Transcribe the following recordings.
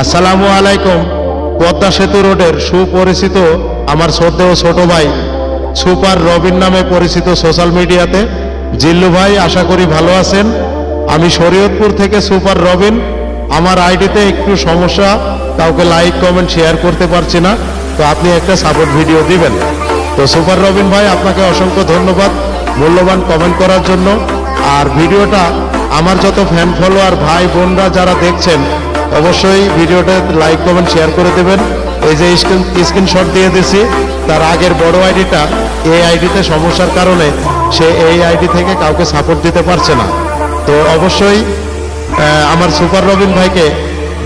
আসসালামু আলাইকুম। পদ্মা সেতু রোডের সুপরিচিত আমার শ্রদ্ধেয় ছোট ভাই সুপার রবিন নামে পরিচিত সোশ্যাল মিডিয়াতে জিল্লু ভাই, আশা করি ভালো আছেন। আমি শরীয়তপুর থেকে সুপার রবিন। আমার আইডিতে একটু সমস্যা, কাউকে লাইক কমেন্ট শেয়ার করতে পারছি না, তো আপনি একটা সাপোর্ট ভিডিও দিবেন। তো সুপার রবিন ভাই, আপনাকে অসংখ্য ধন্যবাদ মূল্যবান কমেন্ট করার জন্য। আর ভিডিওটা আমার যত ফ্যান ফলোয়ার ভাই বোনরা যারা দেখছেন, অবশ্যই ভিডিওটা লাইক কমেন্ট শেয়ার করে দেবেন। এই যে স্ক্রিনশট দিয়ে দিছি, তার আগের বড় আইডিটা এই আইডিতে সমস্যার কারণে সে এই আইডি থেকে কাউকে সাপোর্ট দিতে পারছে না। তো অবশ্যই আমার সুপার রবিন ভাইকে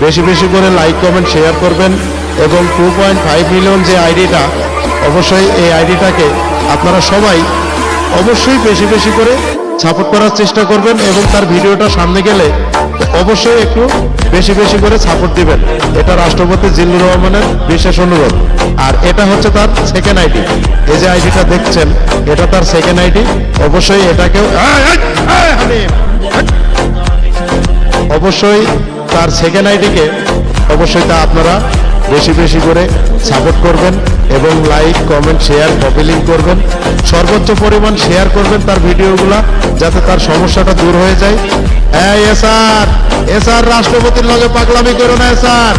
বেশি বেশি করে লাইক কমেন্ট শেয়ার করবেন এবং 2.5 মিলিয়ন যে আইডিটা, অবশ্যই এই আইডিটাকে আপনারা সবাই অবশ্যই বেশি বেশি করে সাপোর্ট করার চেষ্টা করবেন এবং তার ভিডিওটা সামনে গেলে অবশ্যই একটু বেশি বেশি করে সাপোর্ট দিবেন। এটা রাষ্ট্রপতি জিল্লুর রহমানের বিশেষ অনুরোধ। আর এটা হচ্ছে তার সেকেন্ড আইডি। এই যে আইডিটা দেখছেন, এটা তার সেকেন্ড আইডি। অবশ্যই এটাকেও অবশ্যই তার সেকেন্ড আইডিকে অবশ্যই তা আপনারা বেশি বেশি করে সাপোর্ট করবেন এবং like comment share copy link করবেন, সর্বোচ্চ পরিমাণ শেয়ার করবেন তার ভিডিওগুলা, যাতে তার সমস্যাটা দূর হয়ে যায়। এসার রাষ্ট্রপতির লগে পাগলামি করো না এসার।